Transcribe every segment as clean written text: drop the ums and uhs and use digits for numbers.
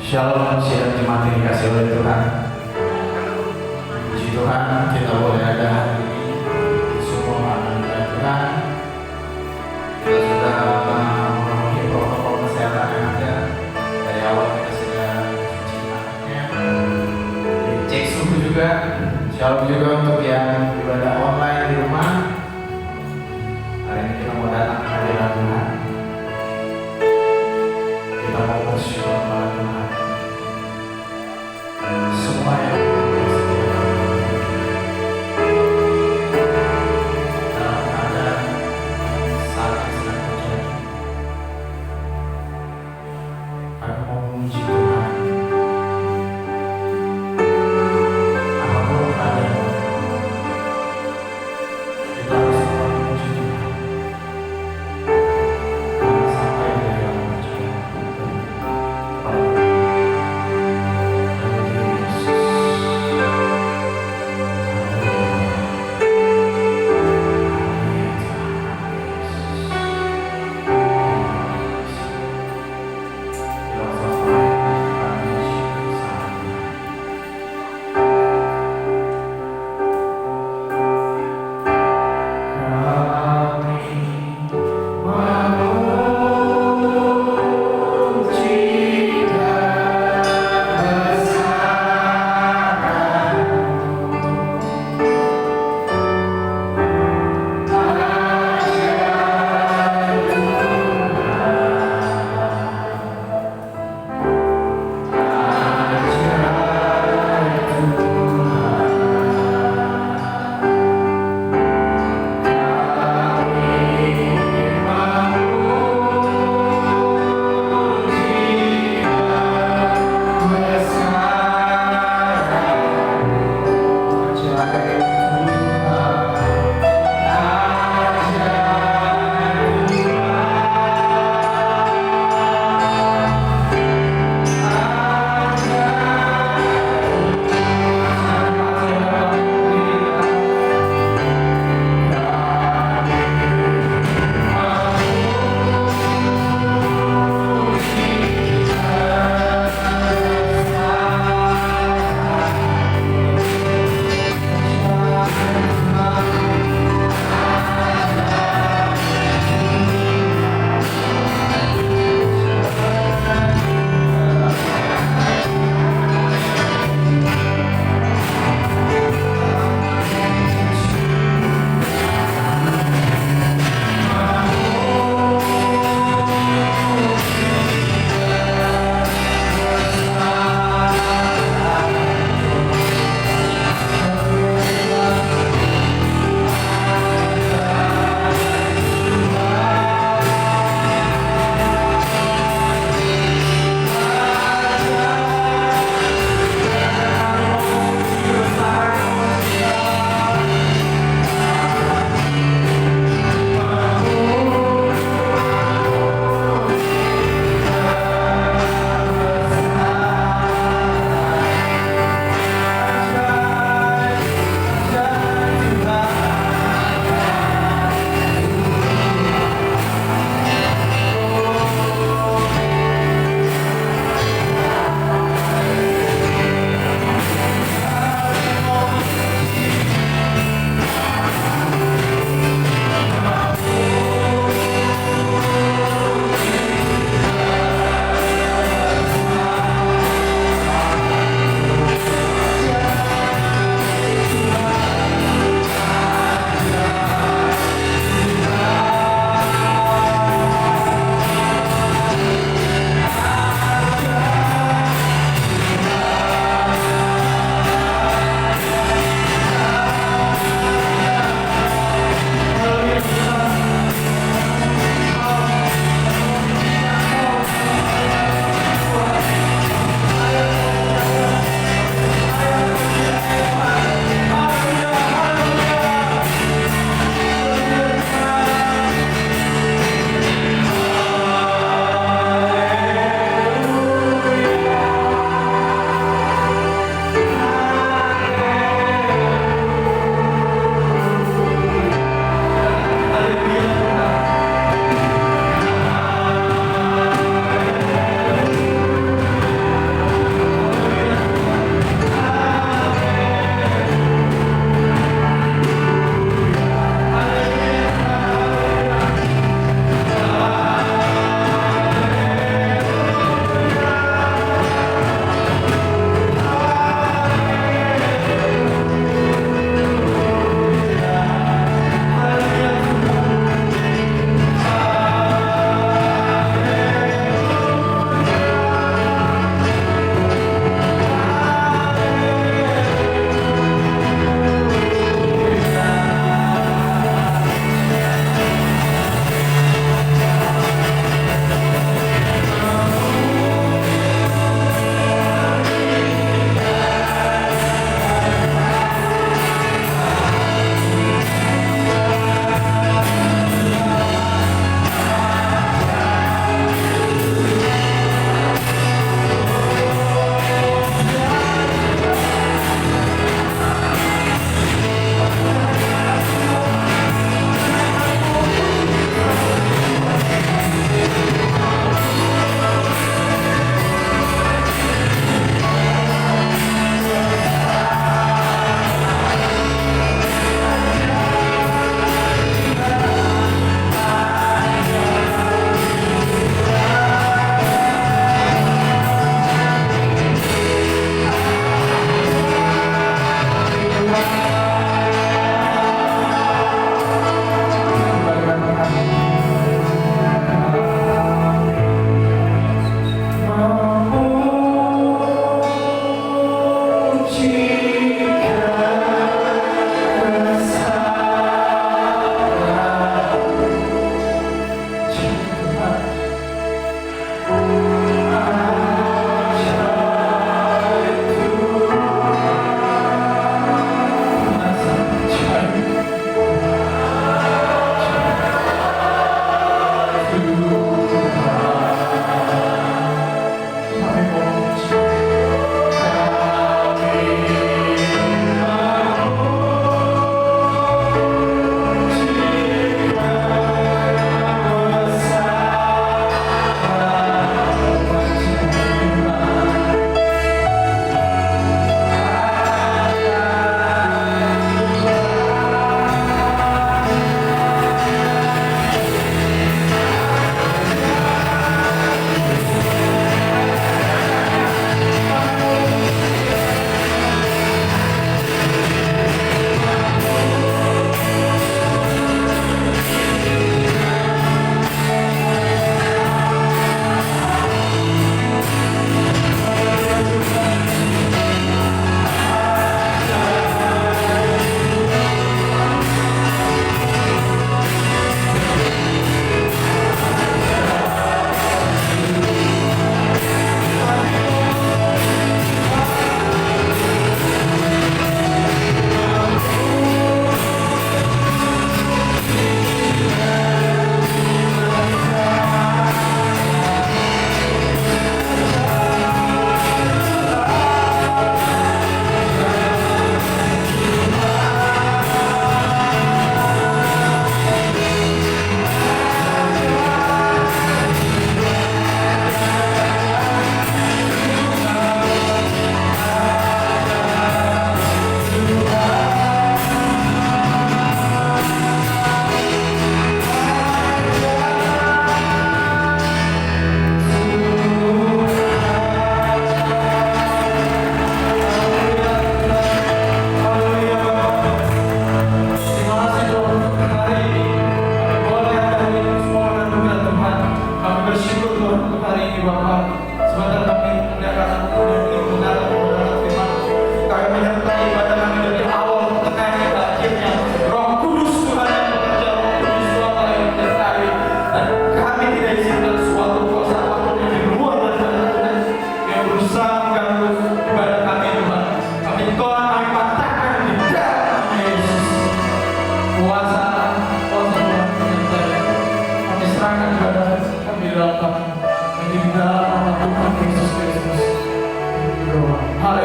Shalom, sidang jemaat yang dikasih oleh Tuhan. Puji Tuhan, kita boleh ada hari ini semua anugerah Tuhan. Kita sudah memenuhi protokol kesehatan yang ada. Dari awal kita sudah cuci tangannya, dicek suhu juga. Shalom juga untuk yang ibadah online di rumah. Hari ini kita mau datang ke hadirat Tuhan. Kita mau bersyukur kepada Tuhan. Semua yang dalam keadaan saat yang sedang terjadi, aku mau memuji Tuhan. Apapun keadaan, kita harus selalu memuji Tuhan. Jangan sampai dia yang percaya kepada diri Yesus.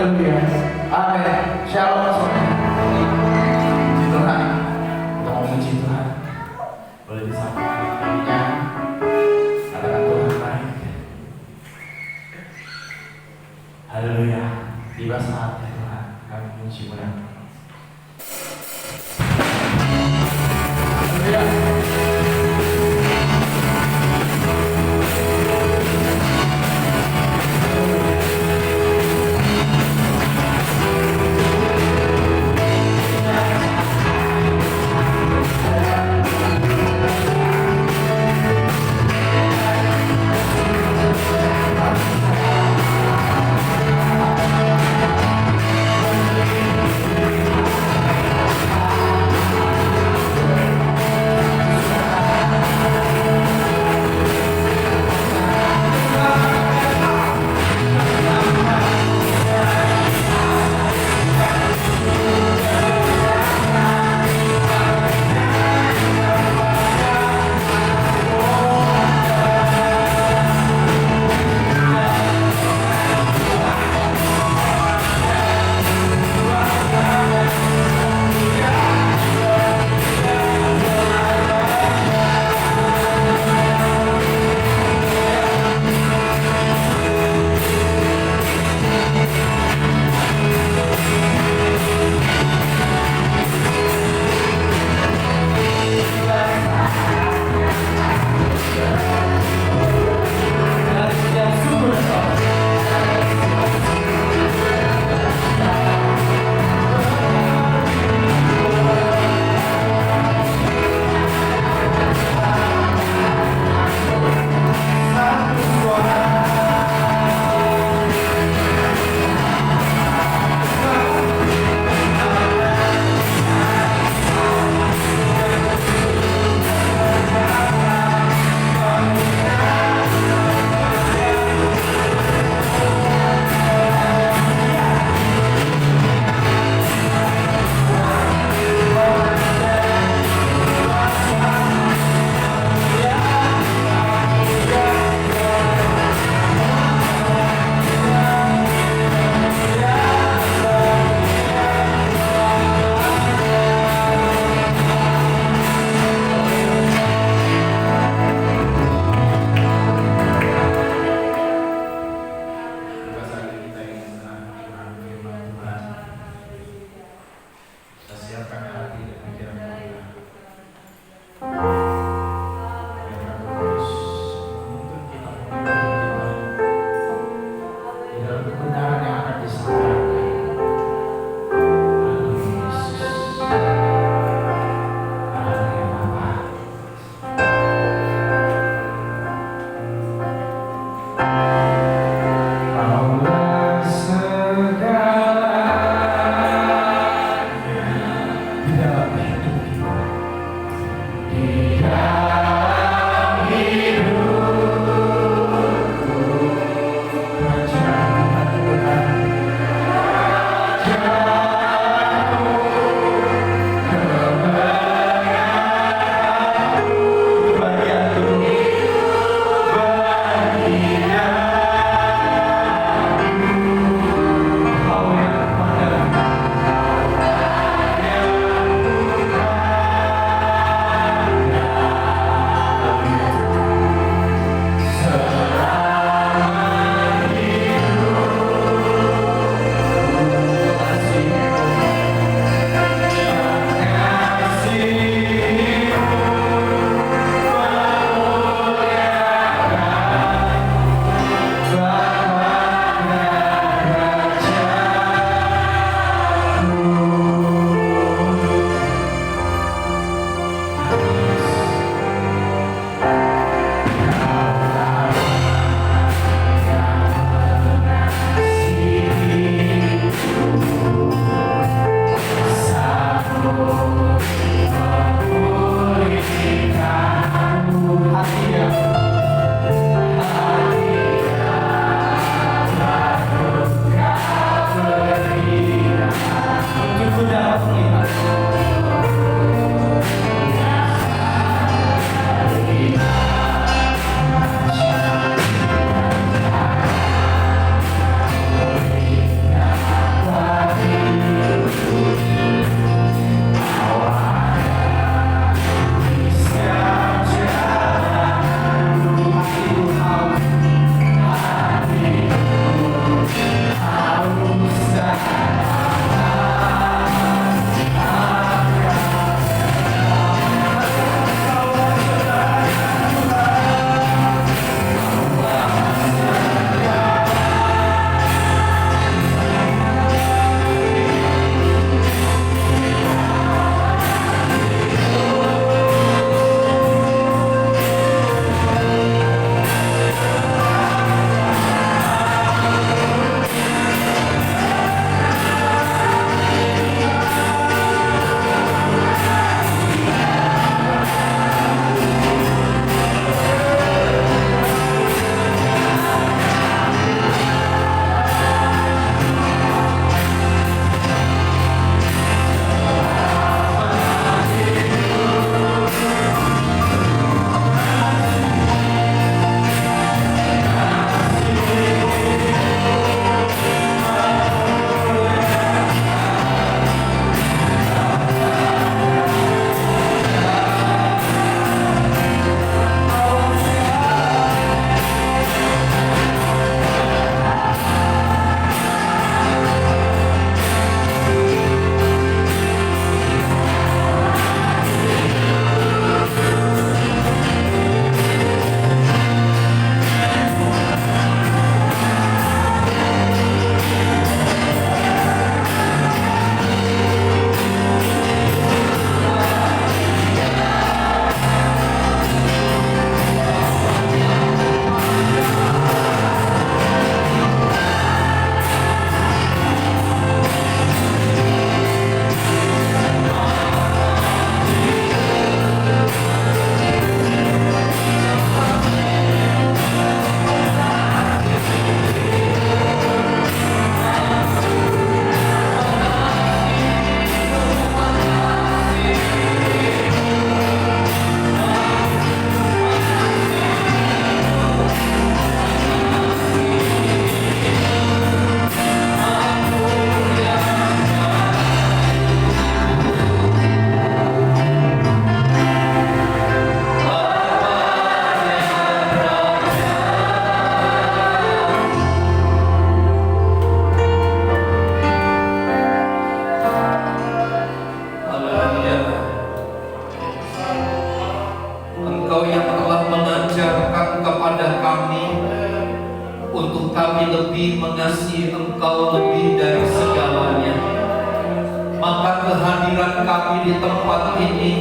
Haleluya. Amin. Shalom semuanya. Puji Tuhan. Kita mau memuji Tuhan. Boleh disampaikan. Katakan Tuhan baik. Haleluya. Tiba saatnya Tuhan. Kami memuji-Mu dan haleluya. kami di tempat ini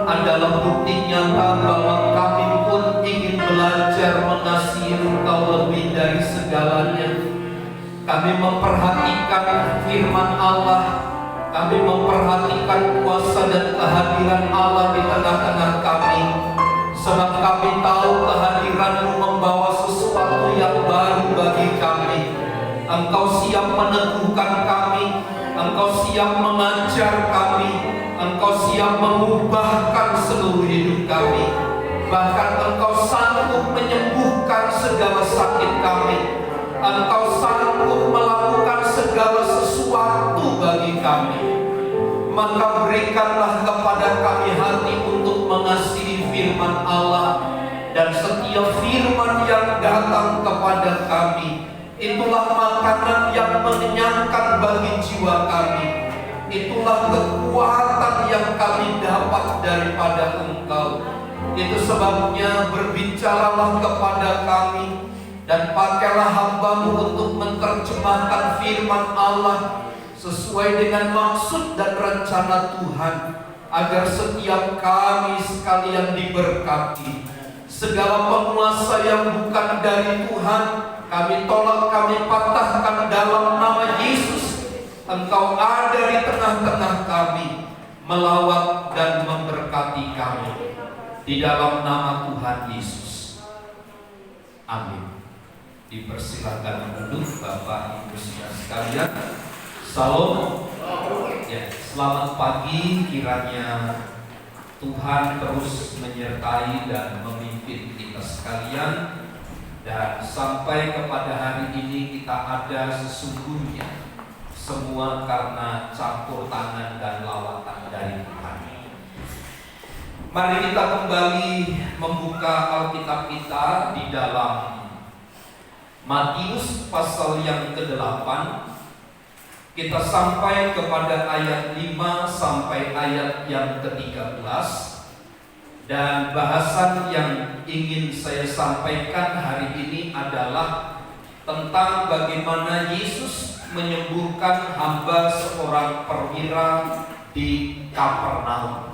adalah bukti nyata bahwa kami pun ingin belajar mengasihi Engkau lebih dari segalanya. Kami memperhatikan firman Allah, kami memperhatikan kuasa dan kehadiran Allah di tengah-tengah kami, sebab kami tahu kehadiran-Mu membawa sesuatu yang baru bagi kami. Engkau siap meneguhkan kami, Engkau siap mengajar kami, Engkau siap mengubahkan seluruh hidup kami. Bahkan Engkau sanggup menyembuhkan segala sakit kami. Engkau sanggup melakukan segala sesuatu bagi kami. Maka berikanlah kepada kami hati untuk mengasihi firman Allah, dan setiap firman yang datang kepada kami, itulah makanan yang mengenyangkan bagi jiwa kami. Itulah kekuatan yang kami dapat daripada Engkau. Itu sebabnya berbicaralah kepada kami, dan pakailah hamba-Mu untuk menerjemahkan firman Allah sesuai dengan maksud dan rencana Tuhan, agar setiap kami sekalian diberkati. Segala penguasa yang bukan dari Tuhan kami tolak, kami patahkan dalam nama Yesus. Engkau ada di tengah-tengah kami, melawat dan memberkati kami. Di dalam nama Tuhan Yesus. Amin. Dipersilakan duduk Bapak Ibu sekalian. Salam. Ya, selamat pagi. Kiranya Tuhan terus menyertai dan memimpin kita sekalian, dan sampai kepada hari ini kita ada sesungguhnya semua karena campur tangan dan lawatan dari Tuhan. Mari kita kembali membuka Alkitab kita di dalam Matius pasal yang ke-8. Kita sampai kepada ayat 5 sampai ayat yang ke-13. Dan bahasan yang ingin saya sampaikan hari ini adalah tentang bagaimana Yesus menyembuhkan hamba seorang perwira di Kapernaum.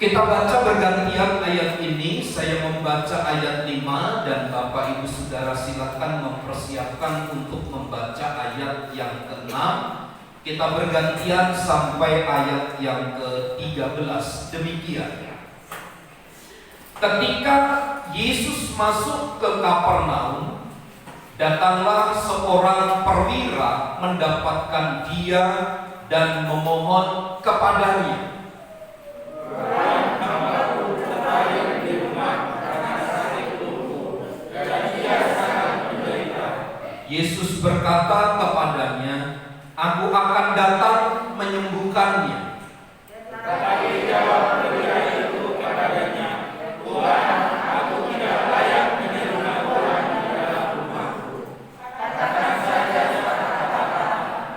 Kita baca bergantian ayat ini. Saya membaca ayat 5 dan Bapak Ibu Saudara silakan mempersiapkan untuk membaca ayat yang ke-6. Kita bergantian sampai ayat yang ke-13. Demikian. Ketika Yesus masuk ke Kapernaum, datanglah seorang perwira mendapatkan dia dan memohon kepadanya, Yesus berkata kepadanya, "Aku akan datang menyembuhkannya." Tetapi jawab perwira itu kepadanya, "Tuhan, aku tidak layak menerima orang di dalam rumahku. Katakan saja kata-kata,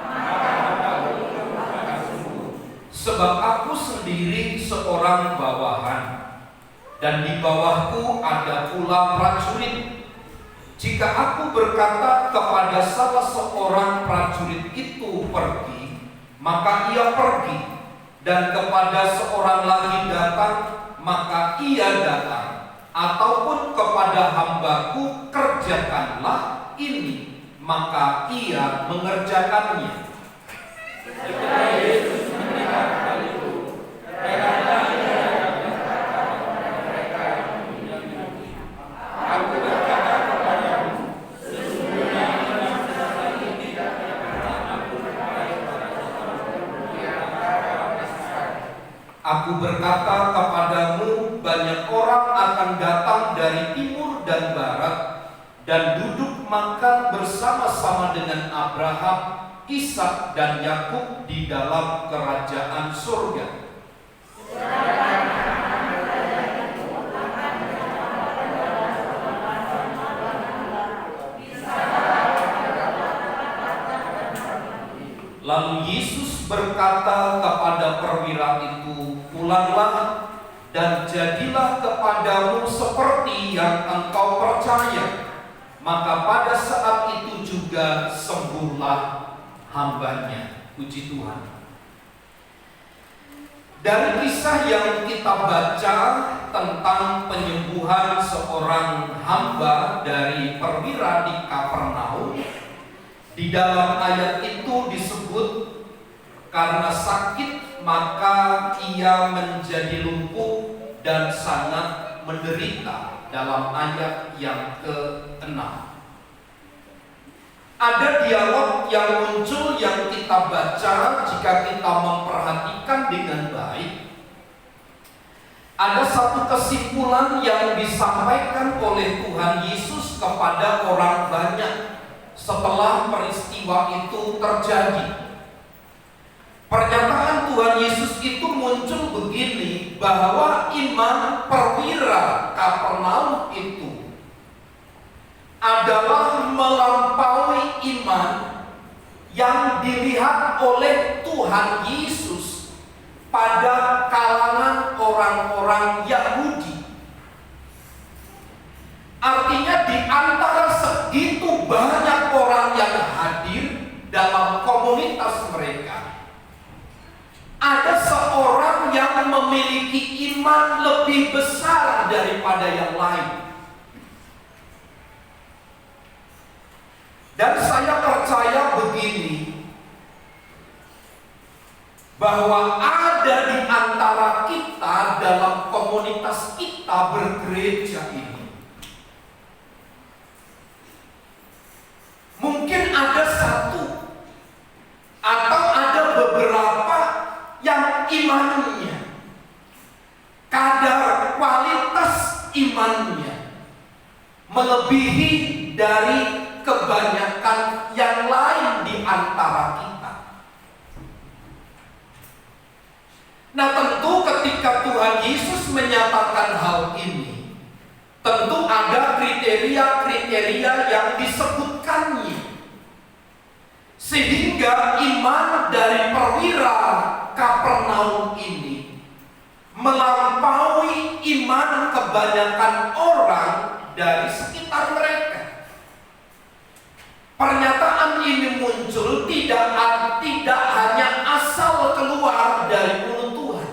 maka hambaku akan sembuh. Sebab aku sendiri seorang bawahan, dan di bawahku ada pula prajurit. Jika aku berkata kepada salah seorang prajurit itu pergi, maka ia pergi, dan kepada seorang lagi datang, maka ia datang. Ataupun kepada hambaku, kerjakanlah ini, maka ia mengerjakannya." Ketika Yesus mendengar hal itu, heranlah ia dan berkata kepada mereka yang menyembunyi, "Aku berkata kepadamu, sesungguhnya orang seperti ini tidak pernah aku jumpai pada seorang di antara orang Israel." Aku berkata kepadamu, banyak orang akan datang dari timur dan barat, dan duduk makan bersama-sama dengan Abraham, Ishak dan Yakub di dalam kerajaan surga. Lalu Yesus berkata kepada perwira itu, "Pulanglah dan jadilah kepadamu seperti yang engkau percaya." Maka pada saat itu juga sembuhlah hambanya. Puji Tuhan. Dari kisah yang kita baca tentang penyembuhan seorang hamba dari perwira di Kapernaum, di dalam ayat itu disebut karena sakit maka ia menjadi lumpuh dan sangat menderita dalam ayat yang ke-6. Ada dialog yang muncul yang kita baca jika kita memperhatikan dengan baik. Ada satu kesimpulan yang disampaikan oleh Tuhan Yesus kepada orang banyak setelah peristiwa itu terjadi. Pernyataan Tuhan Yesus itu muncul begini, bahwa iman perwira Kapernaum itu adalah melampaui iman yang dilihat oleh Tuhan Yesus pada kalangan orang-orang Yahudi. Artinya di antara segitu banyak orang yang hadir dalam komunitas mereka, ada seorang yang memiliki iman lebih besar daripada yang lain. Dan saya percaya begini, bahwa ada di antara kita dalam komunitas kita bergereja ini, mungkin ada satu atau ada beberapa yang imannya, kadar kualitas imannya melebihi dari kebanyakan yang lain di antara kita. Nah, tentu ketika Tuhan Yesus menyatakan hal ini, tentu ada kriteria-kriteria yang disebutkannya, sehingga iman dari perwira Kapernaum ini melampaui iman kebanyakan orang dari sekitar mereka. Pernyataan ini muncul tidak hanya asal keluar dari mulut Tuhan,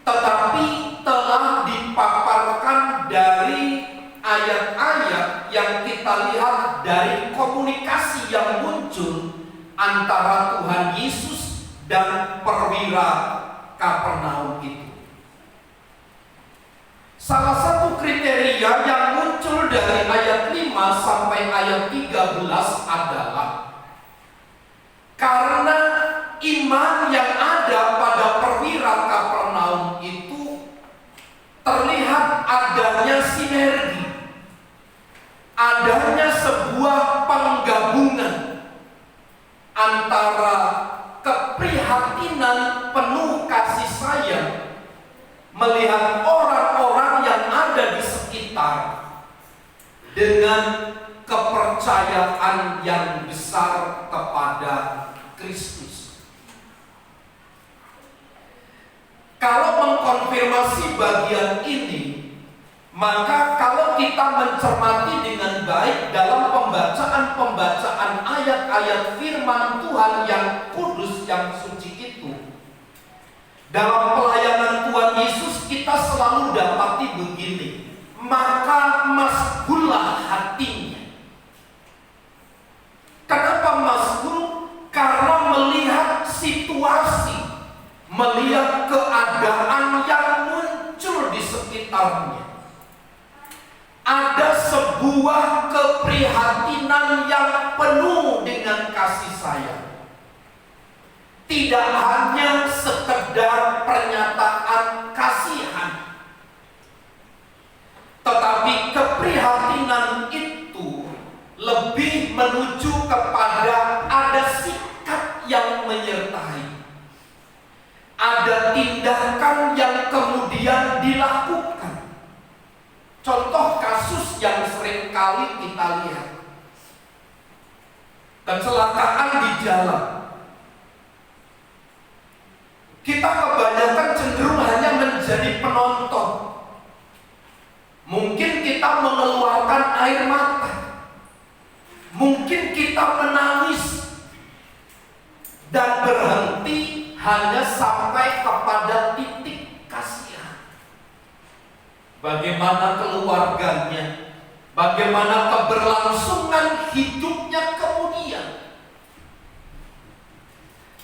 tetapi telah dipaparkan dari ayat-ayat yang kita lihat dari komunikasi yang muncul antara Tuhan Yesus dan perwira Kapernaum itu. Salah satu kriteria yang muncul dari ayat 5 sampai ayat 13 adalah karena iman yang ada pada perwira Kapernaum itu terlihat adanya sinergi, adanya sebuah penggabungan antara keprihatinan penuh kasih sayang melihat orang-orang yang ada di sekitar dengan kepercayaan yang besar kepada Kristus. Kalau mengkonfirmasi bagian ini, maka kalau kita mencermati dengan baik dalam pembacaan ayat-ayat firman Tuhan yang kudus, yang suci itu, dalam pelayanan Tuhan Yesus kita selalu dapati begini, maka masgullah hatinya. Kenapa masgul? Karena melihat situasi, melihat keadaan yang muncul di sekitarnya, ada sebuah keprihatinan yang penuh dengan kasih sayang. Tidak hanya sekedar pernyataan kasihan, tetapi keprihatinan itu lebih menuju kepada ada sikap yang menyertai, ada tindakan yang kemudian dilakukan. Contoh kasus yang sering kali kita lihat, kecelakaan di jalan. Kita kebanyakan cenderung hanya menjadi penonton. Mungkin kita mengeluarkan air mata, mungkin kita menangis, dan berhenti hanya sampai kepada titik kasihan. Bagaimana keluarganya, bagaimana keberlangsungan hidupnya kemudian.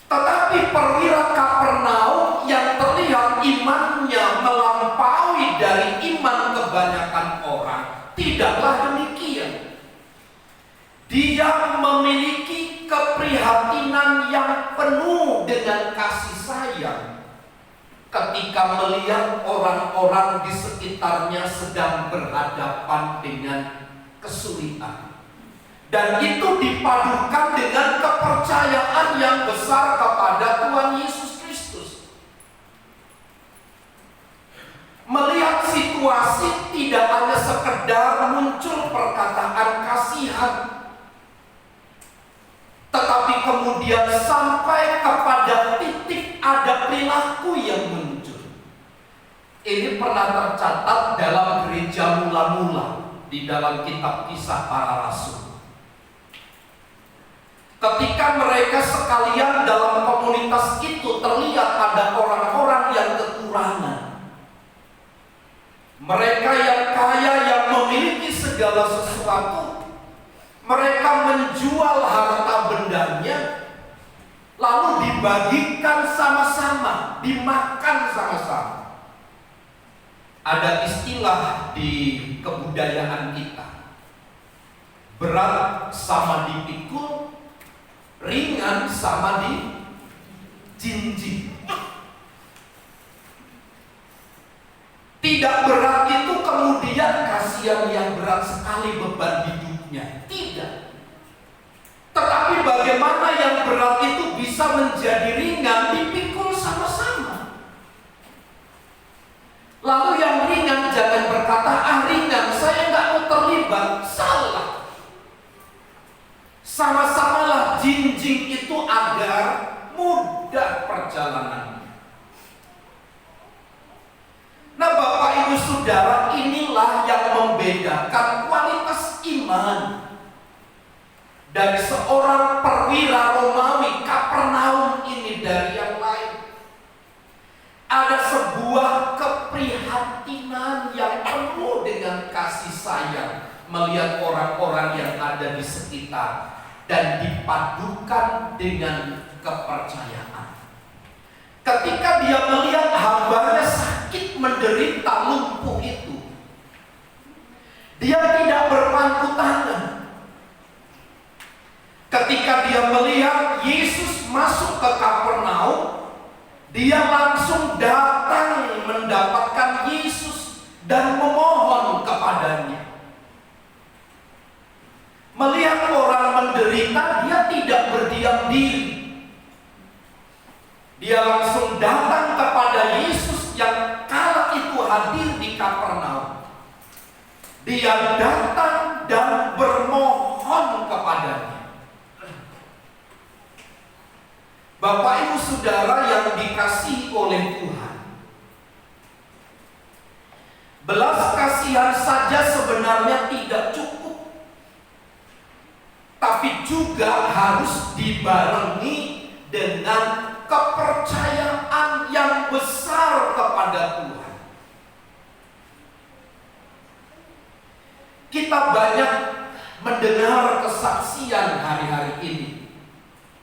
Tetapi perwira Kapernaum yang terlihat imannya melampaui dari iman kebanyakan orang, tidaklah demikian. Dia memiliki keprihatinan yang penuh dengan kasih sayang ketika melihat orang-orang di sekitarnya sedang berhadapan dengan kesulitan. Dan itu dipadukan dengan kepercayaan yang besar kepada Tuhan Yesus Kristus. Melihat situasi tidak hanya sekedar muncul perkataan kasihan, tetapi kemudian sampai kepada titik ada perilaku yang muncul. Ini pernah tercatat dalam gereja mula-mula di dalam kitab Kisah Para Rasul. Ketika mereka sekalian dalam komunitas itu terlihat ada orang-orang yang kekurangan. Mereka yang kaya, yang memiliki segala sesuatu, mereka menjual harta bendanya, lalu dibagikan sama-sama, dimakan sama-sama. Ada istilah di kebudayaan kita, berat sama dipikul, ringan sama dijinjing. Tidak berat itu kemudian kasihan yang berat sekali beban hidupnya. Tidak. Tetapi bagaimana yang berat itu bisa menjadi ringan, dipikul sama-sama. Lalu yang ringan jangan berkata, ringan, saya nggak mau terlibat. Salah. Sama-samalah jinjing itu agar mudah perjalanan. Nah, Bapak Ibu Saudara, inilah yang membedakan kualitas iman dari seorang perwira Romawi Kapernaum ini dari yang lain. Ada sebuah keprihatinan yang penuh dengan kasih sayang melihat orang-orang yang ada di sekitar dan dipadukan dengan kepercayaan. Ketika dia melihat hambanya sakit, menderita, lumpuh itu, dia tidak berpangku tangan. Ketika dia melihat Yesus masuk ke Kapernaum, dia langsung datang mendapatkan Yesus dan memohon kepadanya. Melihat orang menderita, dia tidak berdiam diri. Dia langsung datang kepada Yesus yang kala itu hadir di Kapernaum. Dia datang dan bermohon kepadanya. Bapak Ibu Saudara yang dikasihi oleh Tuhan, belas kasihan saja sebenarnya tidak cukup, tapi juga harus dibarengi dengan kepercayaan yang besar kepada Tuhan. Kita banyak mendengar kesaksian hari-hari ini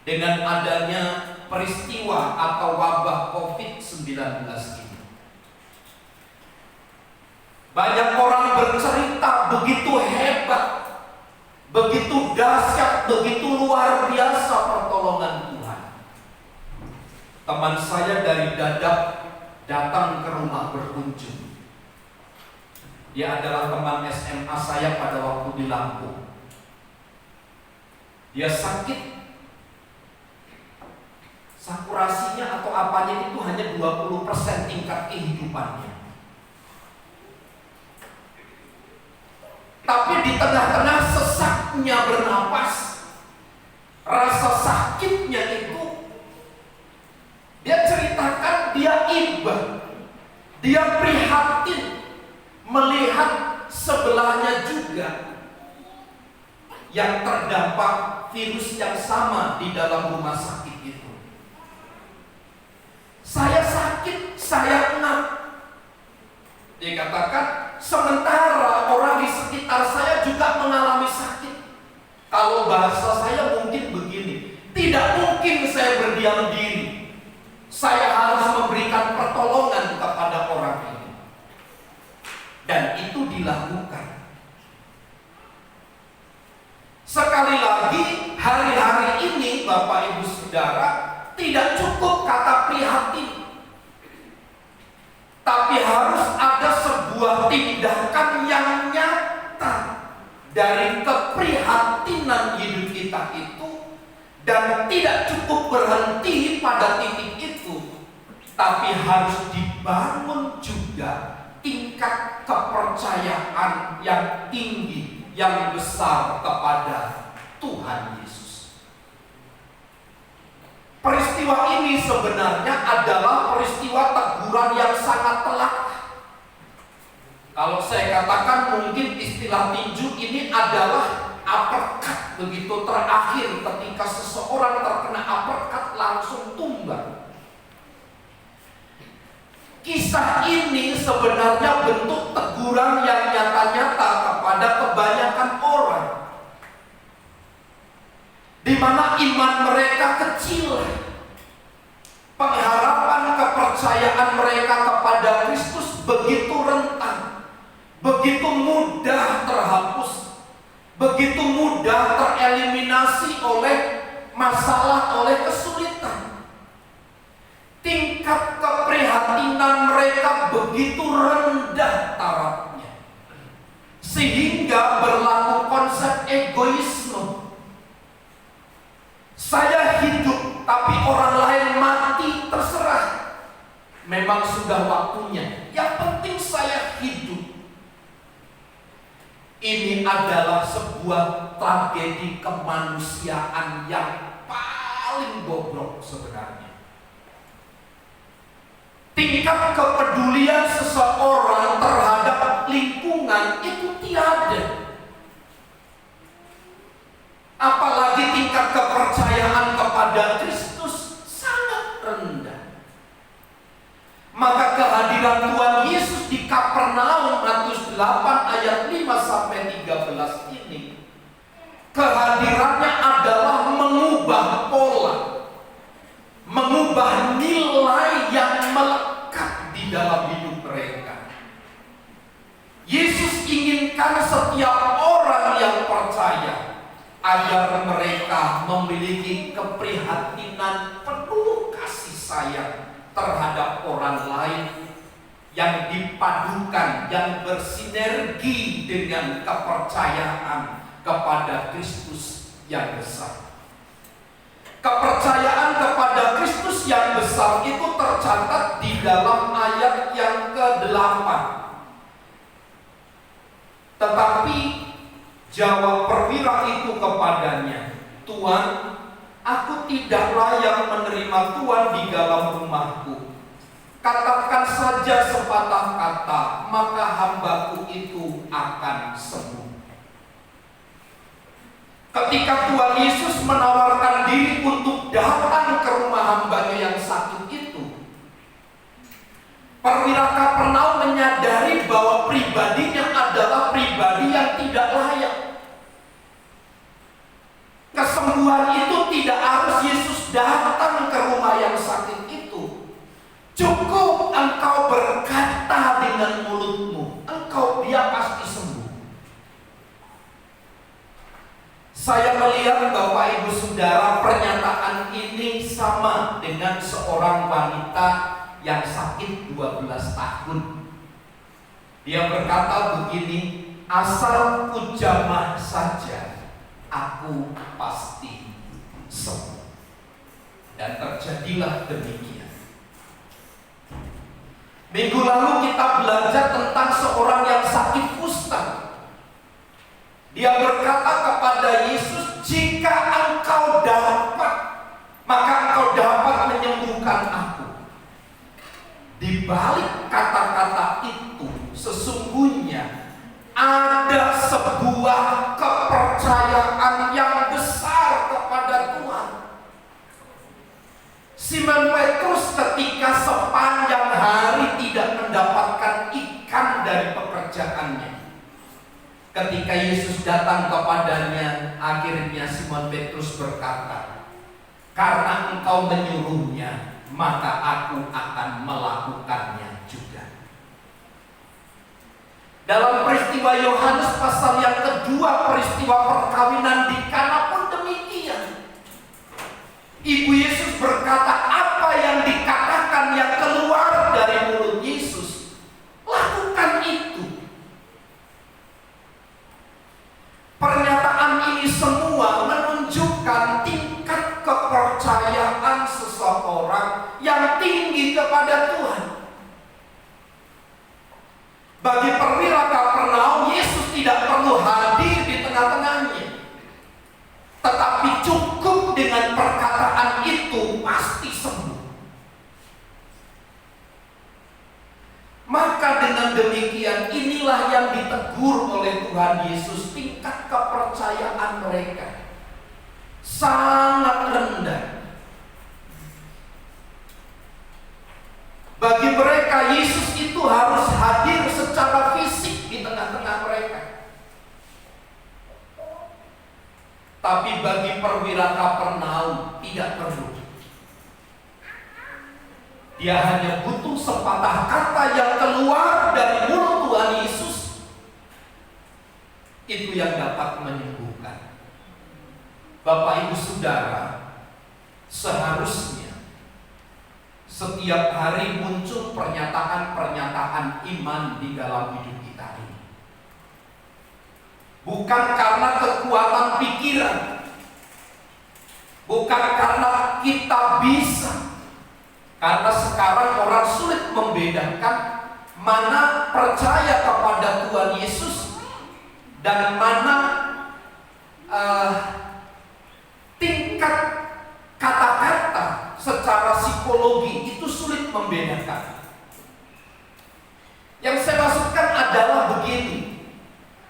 dengan adanya peristiwa atau wabah COVID-19 ini. Banyak orang bercerita begitu hebat, begitu dahsyat, begitu luar biasa pertolongan Tuhan. Teman saya dari Dadap datang ke rumah berkunjung. Dia adalah teman SMA saya pada waktu di Lampung. Dia sakit, saturasinya atau apanya itu hanya 20% tingkat kehidupannya. Tapi di tengah-tengah sesaknya bernapas, rasa sakitnya itu, dia ceritakan dia iba, dia prihatin melihat sebelahnya juga yang terdampak virus yang sama di dalam rumah sakit itu. Saya sakit, saya ngap. Dikatakan sementara orang di sekitar saya juga mengalami sakit. Kalau bahasa saya mungkin begini, tidak mungkin saya berdiam diri. Saya harus memberikan pertolongan kepada orang ini. Dan itu dilakukan. Sekali lagi, hari-hari ini Bapak Ibu Saudara, tidak cukup kata prihatin, tapi harus ada sebuah tindakan yang nyata dari keprihatinan hidup kita itu. Dan tidak cukup berhenti pada titik itu, tapi harus dibangun juga tingkat kepercayaan yang tinggi, yang besar kepada Tuhan Yesus. Peristiwa ini sebenarnya adalah peristiwa teguran yang sangat telak. Kalau saya katakan mungkin istilah tinju ini adalah uppercut, begitu terakhir ketika seseorang terkena uppercut langsung tumbang. Kisah ini sebenarnya bentuk teguran yang nyata-nyata kepada kebanyakan orang, di mana iman mereka kecil, pengharapan kepercayaan mereka kepada Kristus begitu rentan, begitu mudah terhapus, begitu mudah tereliminasi oleh masalah, oleh kesulitan. Tingkat keprihatinan mereka begitu rendah tarafnya, sehingga berlaku konsep egoisme. Saya hidup, tapi orang lain mati, terserah. Memang sudah waktunya. Yang penting saya hidup. Ini adalah sebuah tragedi kemanusiaan yang paling bobrok sebenarnya. Tingkat kepedulian seseorang terhadap lingkungan itu tiada. Apalagi tingkat kepercayaan kepada Kristus sangat rendah. Maka kehadiran Tuhan Yesus di Kapernaum, Matius 8 ayat 5-13 ini, kehadirannya adalah mengubah pola, mengubah nilai yang melekat di dalam hidup mereka. Yesus inginkan setiap orang yang percaya agar mereka memiliki keprihatinan penuh kasih sayang terhadap orang lain, yang dipadukan, yang bersinergi dengan kepercayaan kepada Kristus yang besar. Kepercayaan kepada Kristus yang besar itu tercatat di dalam ayat yang ke-8. Tetapi jawab perwira itu kepadanya, "Tuan, aku tidak layak menerima Tuhan di dalam rumahku. Katakan saja sepatah kata, maka hambaku itu akan sembuh." Ketika Tuhan Yesus menawarkan diri untuk datang ke rumah hambanya yang sakit itu, perwira Kapernaum menyadari bahwa pribadinya adalah pribadi yang tidak layak. Kesembuhan itu tidak harus Yesus datang ke rumah yang sakit itu. Cukup engkau berkata dengan mulutmu, dia pasti sembuh. Saya melihat Bapak Ibu Saudara, pernyataan ini sama dengan seorang wanita yang sakit 12 tahun. Dia berkata begini, "Asal ku jamah saja, aku pasti sembuh." Dan terjadilah demikian. Minggu lalu kita belajar tentang seorang yang sakit kusta. Dia berkata kepada Yesus, "Jika engkau dapat, maka engkau dapat menyembuhkan aku." Di balik kata-kata itu sesungguhnya ada sebuah kepercayaan yang besar kepada Tuhan. Simon Petrus ketika sepanjang hari tidak mendapatkan ikan dari pekerjaannya. Ketika Yesus datang kepadanya, akhirnya Simon Petrus berkata, "Karena engkau menyuruhnya, maka aku akan melakukannya juga." Dalam peristiwa Yohanes pasal yang kedua, peristiwa perkawinan di Kana pun demikian. Ibu Yesus berkata, apa yang dikatakan yang keluar dari mulut Yesus, lakukan itu. Pernyataan ini semua menunjukkan tingkat kepercayaan seseorang yang tinggi kepada Tuhan. Bagi perwira Kapernaum, Yesus tidak perlu hadir di tengah-tengahnya, tetapi cukup dengan perkataan itu pasti sembuh. Maka dengan demikian, inilah yang ditegur oleh Tuhan Yesus, tingkat kepercayaan mereka sangat rendah. Bagi mereka, Yesus itu harus hadir secara fisik di tengah-tengah mereka. Tapi bagi perwira Kapernaum tidak perlu. Dia hanya butuh sepatah kata yang keluar dari mulut Tuhan Yesus. Itu yang dapat menyembuhkan. Bapak Ibu Saudara, seharusnya setiap hari muncul pernyataan-pernyataan iman di dalam hidup kita ini. Bukan karena kekuatan pikiran, bukan karena kita bisa. Karena sekarang orang sulit membedakan mana percaya kepada Tuhan Yesus dan mana tingkat kata-kata secara psikologi itu sulit membedakan. Yang saya maksudkan adalah begini.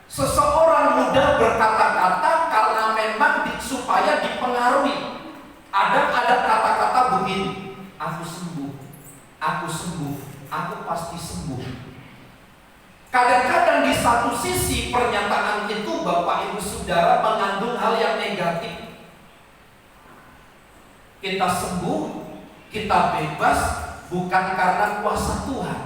Seseorang mudah berkata-kata karena memang supaya dipengaruhi. Ada kata-kata begini, aku sembuh, aku pasti sembuh. Kadang-kadang di satu sisi pernyataan itu, Bapak Ibu Saudara, mengandung hal yang negatif. Kita sembuh, kita bebas bukan karena kuasa Tuhan,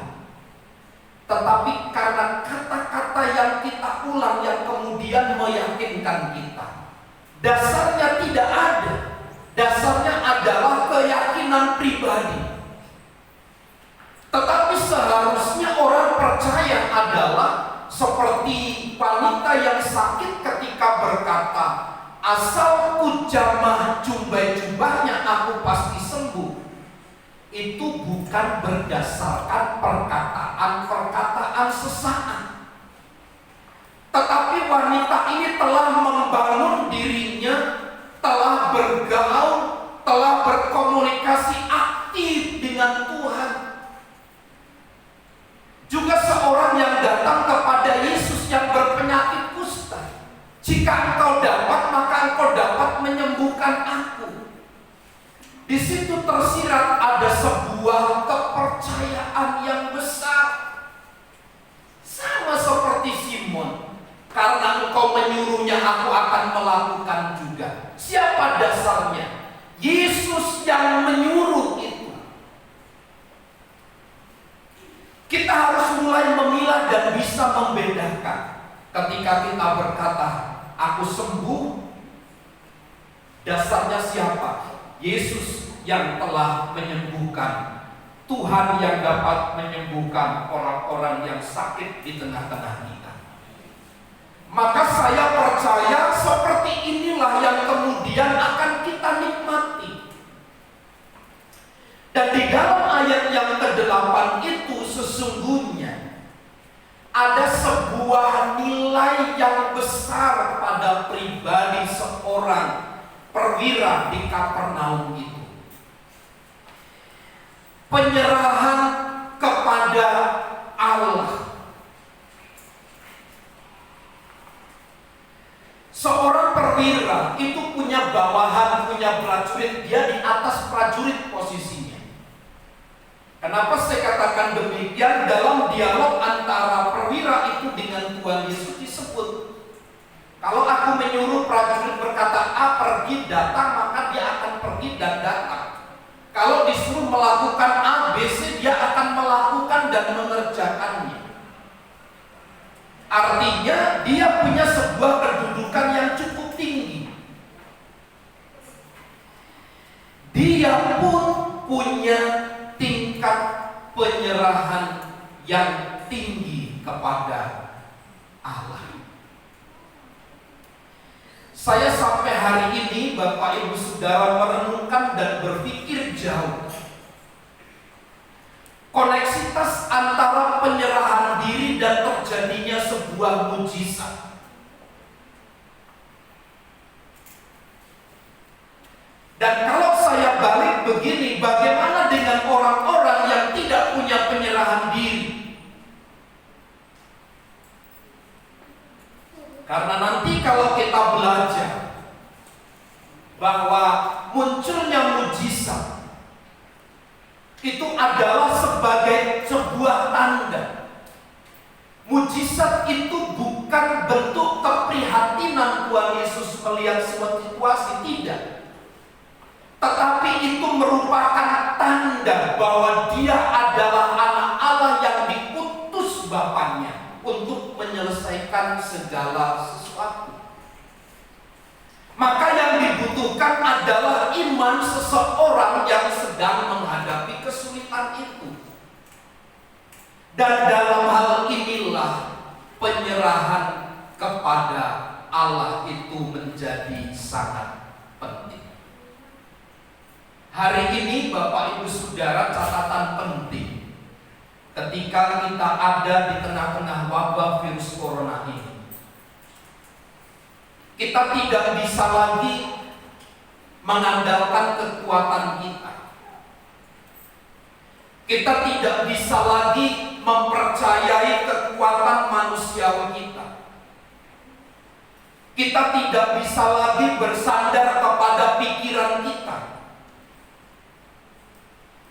tetapi karena kata-kata yang kita ulang yang kemudian meyakinkan kita. Dasarnya tidak ada. Dasarnya adalah keyakinan pribadi. Tetapi seharusnya orang percaya adalah seperti wanita yang sakit ketika berkata, asal ku jamah jubah-jubahnya aku pasti sembuh. Itu bukan berdasarkan perkataan-perkataan sesaat. Tetapi wanita ini telah membangun dirinya, telah bergaul, telah berkomunikasi aktif dengan Tuhan. Juga seorang yang datang kepada Yesus yang berpenyakit kusta. Jika engkau dapat, maka engkau dapat menyembuhkan aku. Di situ tersirat ada sebuah kepercayaan yang besar. Sama seperti Simon. Karena engkau menyuruhnya, aku akan melakukan juga. Siapa dasarnya? Yesus yang menyuruh itu. Kita harus mulai memilah dan bisa membedakan. Ketika kita berkata, aku sembuh, dasarnya siapa? Yesus yang telah menyembuhkan. Tuhan yang dapat menyembuhkan orang-orang yang sakit di tengah-tengah kita. Maka saya percaya seperti inilah yang kemudian akan kita nikmati. Dan di dalam ayat yang ke-8 itu sesungguhnya ada sebuah nilai yang besar pada pribadi seorang perwira di Kapernaum itu. Penyerahan kepada Allah. Seorang perwira itu punya bawahan, punya prajurit, dia di atas prajurit posisinya. Kenapa saya katakan demikian? Dalam dialog antara perwira itu dengan Tuhan Yesus disebut, kalau aku menyuruh prajurit berkata A pergi datang, maka dia akan pergi dan datang. Kalau disuruh melakukan A, B, C, dia akan melakukan dan mengerjakannya. Artinya dia punya sebuah kedudukan yang cukup tinggi. Dia pun punya tingkat penyerahan yang tinggi kepada Allah. Saya sampai hari ini, Bapak Ibu Saudara, merenungkan dan berpikir jauh. Koneksitas antara penyerahan diri dan terjadinya sebuah mujizat. Dan kalau saya balik begini, bagaimana dengan orang-orang yang tidak punya penyerahan diri? Karena nanti kalau kita belajar bahwa munculnya mujizat itu adalah sebagai sebuah tanda. Mujizat itu bukan bentuk keprihatinan Tuhan Yesus melihat sebuah situasi, tidak. Tetapi itu merupakan tanda bahwa dia adalah anak Allah yang diutus Bapaknya untuk menyelesaikan segala sesuatu. Maka yang dibutuhkan adalah iman seseorang yang sedang menghadapi kesulitan itu. Dan dalam hal inilah penyerahan kepada Allah itu menjadi sangat penting. Hari ini Bapak Ibu Saudara, catatan penting ketika kita ada di tengah-tengah wabah virus corona ini. Kita tidak bisa lagi mengandalkan kekuatan kita. Kita tidak bisa lagi mempercayai kekuatan manusiawi kita. Kita tidak bisa lagi bersandar kepada pikiran kita.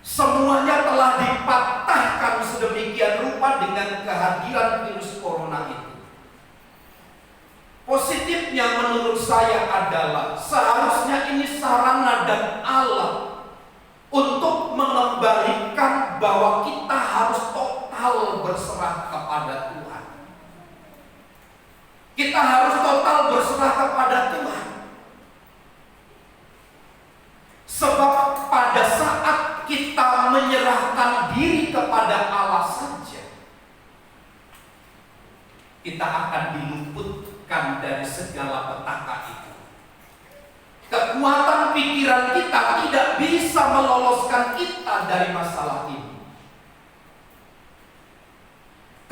Semuanya telah dipatahkan sedemikian rupa dengan kehadiran virus corona itu. Positifnya menurut saya adalah seharusnya ini sarana dan alat untuk mengembalikan bahwa kita harus total berserah kepada Tuhan. Kita harus total berserah kepada Tuhan. Sebab pada saat kita menyerahkan diri kepada Allah saja, kita akan diluputkan dari segala petaka itu. Kekuatan pikiran kita tidak bisa meloloskan kita dari masalah ini.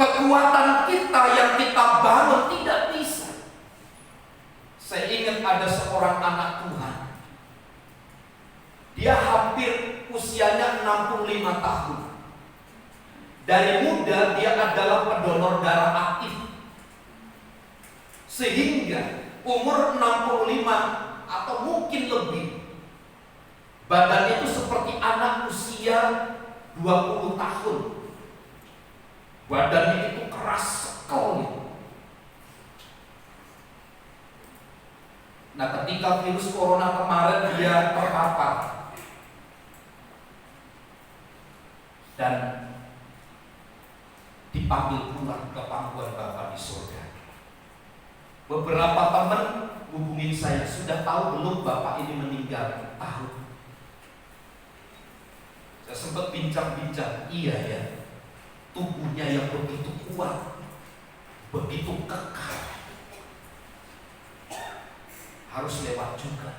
Kekuatan kita yang kita bangun tidak bisa. Saya ingat ada seorang anak Tuhan. Dia hampir usianya 65 tahun. Dari muda dia adalah pendonor darah aktif. Sehingga umur 65 atau mungkin lebih, badannya itu seperti anak usia 20 tahun. Badannya itu keras sekali. Nah, ketika virus corona kemarin dia terpapar dan dipanggil pulang ke pangkuan Bapa di surga. Beberapa teman hubungin saya, sudah tahu belum Bapak ini meninggal? Tahu. Saya sempat bincang-bincang, iya ya, tubuhnya yang begitu kuat, begitu kekal, harus lewat juga.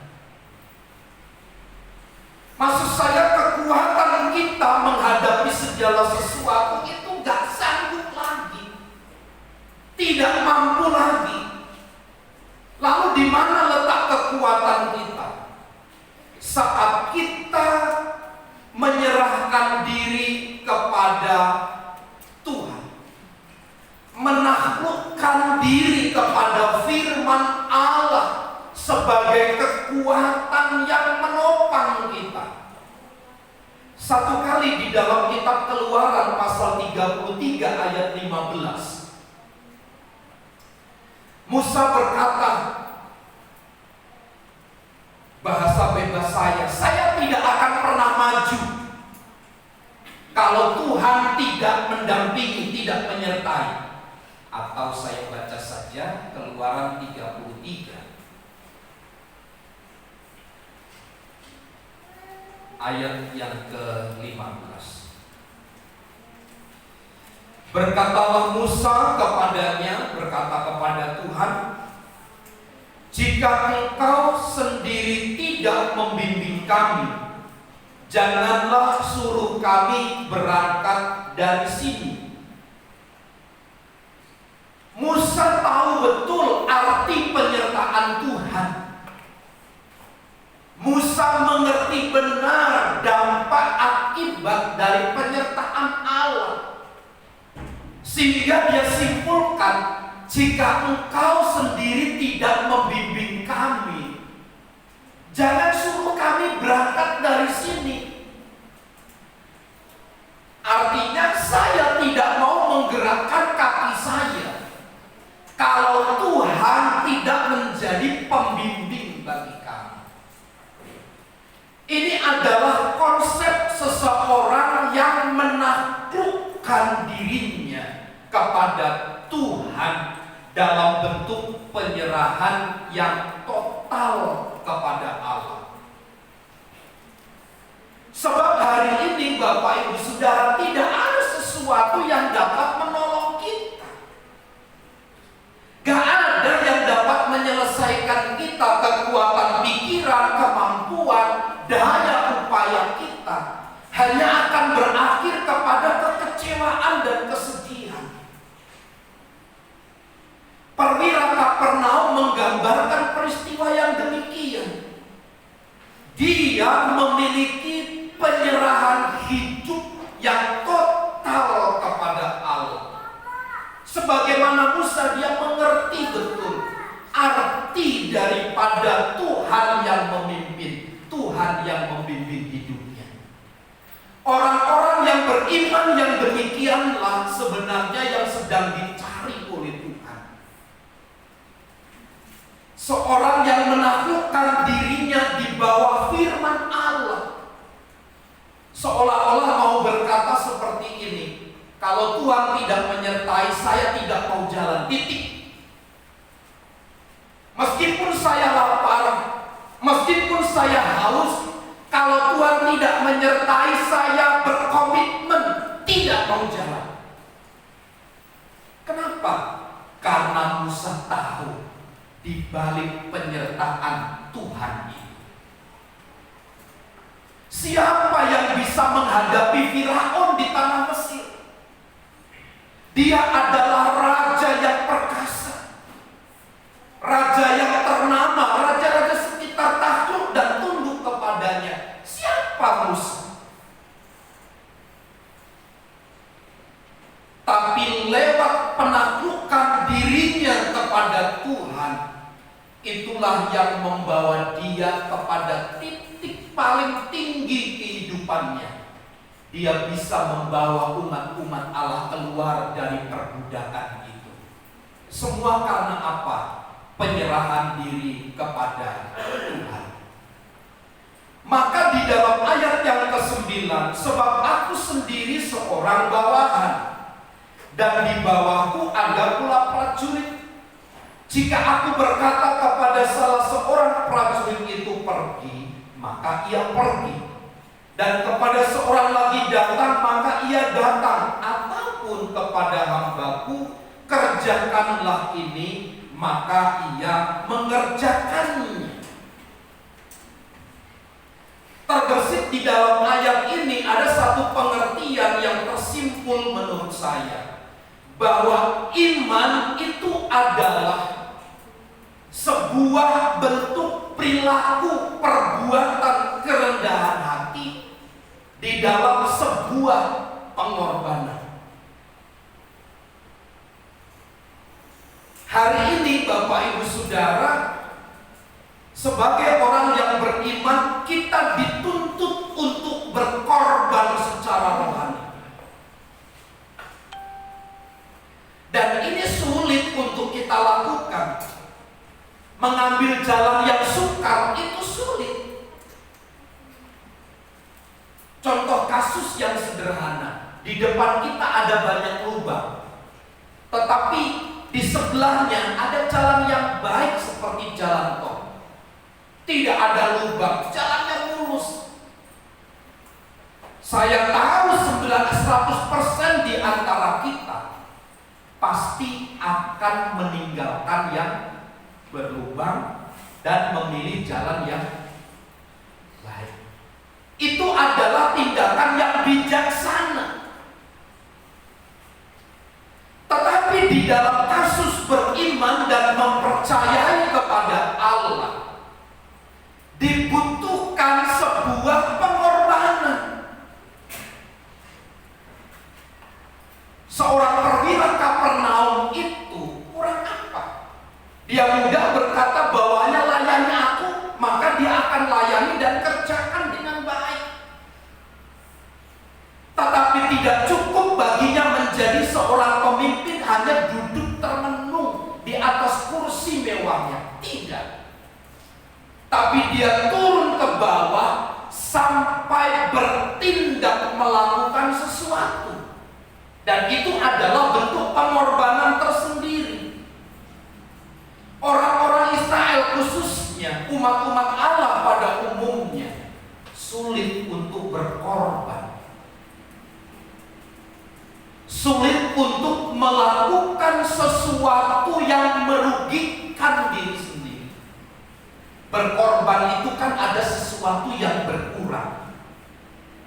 Maksud saya, kekuatan kita menghadapi segala sesuatu itu gak sanggup lagi, tidak mampu lagi. Lalu di mana letak kekuatan kita? Saat kita menyerahkan diri kepada Tuhan, menaklukkan diri kepada firman Allah sebagai kekuatan yang menopang kita. Satu kali di dalam kitab Keluaran pasal 33 ayat 15, Musa berkata, bahasa bebas saya tidak akan pernah maju kalau Tuhan tidak mendampingi, tidak menyertai. Atau saya baca saja Keluaran 33 ayat yang ke-15. Berkatalah Musa kepadanya, berkata kepada Tuhan, jika engkau sendiri tidak membimbing kami, janganlah suruh kami berangkat dari sini. Musa tahu betul arti penyertaan Tuhan. Musa mengerti benar dampak akibat dari penyertaan Allah, sehingga dia simpulkan, jika engkau sendiri tidak membimbing kami, jangan suruh kami berangkat dari sini. Artinya saya tidak mau menggerakkan kaki saya kalau Tuhan tidak menjadi pembimbing bagi kami. Ini adalah konsep seseorang yang menaklukkan dirinya kepada Tuhan dalam bentuk penyerahan yang total kepada Allah. Sebab hari ini Bapak Ibu Saudara, tidak ada sesuatu yang dapat menolong kita. Gak ada yang dapat menyelesaikan kita, kekuatan pikiran, kemampuan, daya upaya kita hanya akan berakhir kepada kekecewaan dan kesedihan. Perwira Kapernaum menggambarkan peristiwa yang demikian. Dia memiliki penyerahan hidup yang total kepada Allah. Sebagaimana Musa, dia mengerti betul arti daripada Tuhan yang memimpin, Tuhan yang membimbing hidupnya. Orang-orang yang beriman yang demikianlah sebenarnya yang sedang dicari oleh Tuhan. Seorang yang menaklukkan dirinya di bawah firman Allah, seolah-olah mau berkata seperti ini, kalau Tuhan tidak menyertai, saya tidak mau jalan, titik. Meskipun saya lapar, meskipun saya haus, kalau Tuhan tidak menyertai, saya berkomitmen tidak mau jalan. Kenapa? Karena Musa tahu di balik penyertaan Tuhan itu, siapa yang bisa menghadapi Firaun di tanah Mesir? Dia adalah raja yang perkasa, raja yang ternama, raja-raja sekitar takut dan tunduk kepadanya. Siapa Musa? Tapi lewat penaklukan dirinya kepada Tuhan, itulah yang membawa dia kepada titik paling tinggi kehidupannya. Dia bisa membawa umat-umat Allah keluar dari perbudakan itu. Semua karena apa? Penyerahan diri kepada Tuhan. Maka di dalam ayat yang ke-9, sebab aku sendiri seorang bawahan, dan di bawahku ada pula prajurit. Jika aku berkata kepada salah seorang prajurit itu pergi, maka ia pergi. Dan kepada seorang lagi datang, maka ia datang. Ataupun kepada hambaku, kerjakanlah ini, maka ia mengerjakannya. Terbesit di dalam ayat ini ada satu pengertian yang tersimpul menurut saya, bahwa iman itu adalah sebuah bentuk perilaku, perbuatan kerendahan hati di dalam sebuah pengorbanan. Hari ini Bapak Ibu Saudara, sebagai orang yang beriman, kita dituntut untuk berkorban sebuah kasus yang sederhana. Di depan kita ada banyak lubang, tetapi di sebelahnya ada jalan yang baik seperti jalan tol. Tidak ada lubang, jalannya mulus. Saya tahu 100% di antara kita pasti akan meninggalkan yang berlubang dan memilih jalan yang baik. Itu adalah tindakan yang bijaksana. Tetapi di dalam kasus beriman dan mempercayai kepada Allah, dibutuhkan sebuah pengorbanan. Seorang perwira Kapernaum itu kurang apa? Dia mudah berkata bahwanya layani aku, maka dia akan layani dan kerjakan dengan baik. Tetapi tidak cukup baginya menjadi seorang pemimpin hanya duduk termenung di atas kursi mewahnya. Tidak. Tapi dia turun ke bawah sampai bertindak melakukan sesuatu. Dan itu adalah bentuk pengorbanan tersendiri. Orang-orang Israel khususnya, umat-umat Allah pada umumnya, sulit untuk berkorban. Sulit untuk melakukan sesuatu yang merugikan diri sendiri. Berkorban itu kan ada sesuatu yang berkurang.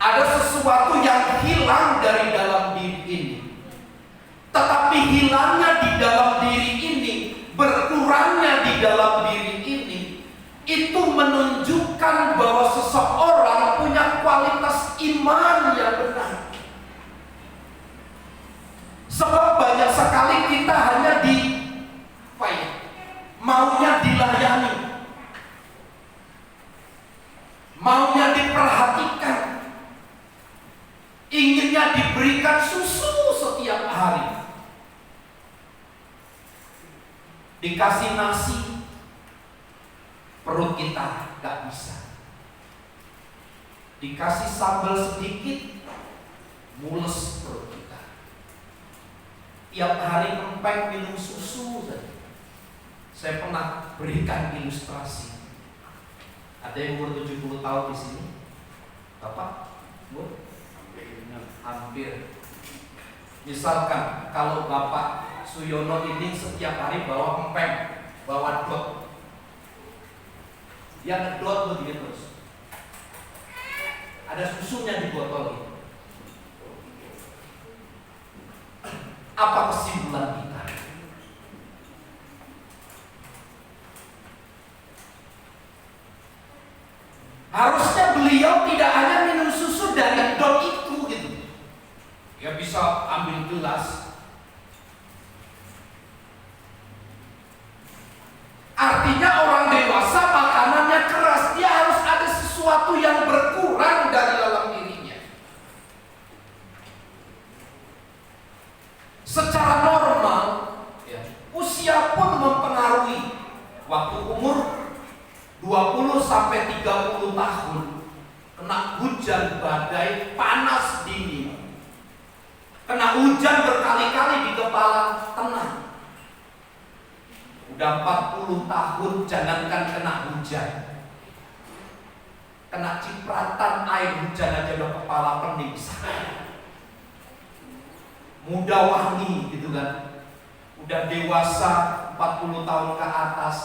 Ada sesuatu yang hilang dari dalam diri ini. Tetapi hilangnya di dalam diri ini, berkurangnya di dalam diri ini, itu menunjukkan bahwa seseorang punya kualitas iman yang benar. Sebab banyak sekali kita hanya maunya dilayani, maunya diperhatikan, inginnya diberikan susu setiap hari, dikasih nasi, perut kita gak bisa, dikasih sambal sedikit, mules perut kita. Tiap hari empeng minum susu saja. Saya pernah berikan ilustrasi. Ada yang umur 70 tahun di sini? Bapak? Bu? Hampir. Misalkan kalau Bapak Suyono ini setiap hari bawa empeng, bawa dot, dia ngedot begini terus. Ada susunya di botol ini. Apa kesimpulan kita? Harusnya beliau tidak hanya minum susu dari dot itu gitu. Dia bisa ambil gelas. Artinya orang dewasa makanannya keras, dia harus ada sesuatu yang berkurang dari dalam dirinya. Secara normal, ya, usia pun mempengaruhi. Waktu umur 20 sampai 30 tahun, kena hujan badai, panas dingin, kena hujan berkali-kali di kepala, tenang. Udah 40 tahun, jangankan kena hujan, kena cipratan air hujan aja udah kepala pening. Muda wangi gitu kan, udah dewasa 40 tahun ke atas,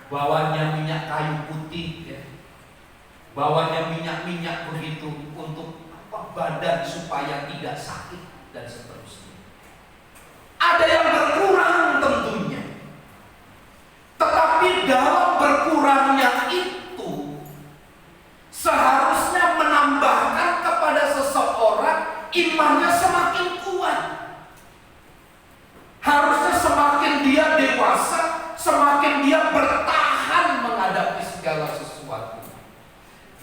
bawanya minyak kayu putih ya. Bawanya minyak-minyak begitu untuk badan supaya tidak sakit dan seterusnya. Ada yang berkurang tentunya. Tetapi dalam berkurangnya itu seharusnya menambahkan kepada seseorang imannya semakin kuat. Harusnya semakin dia dewasa, semakin dia bertahan menghadapi segala sesuatu.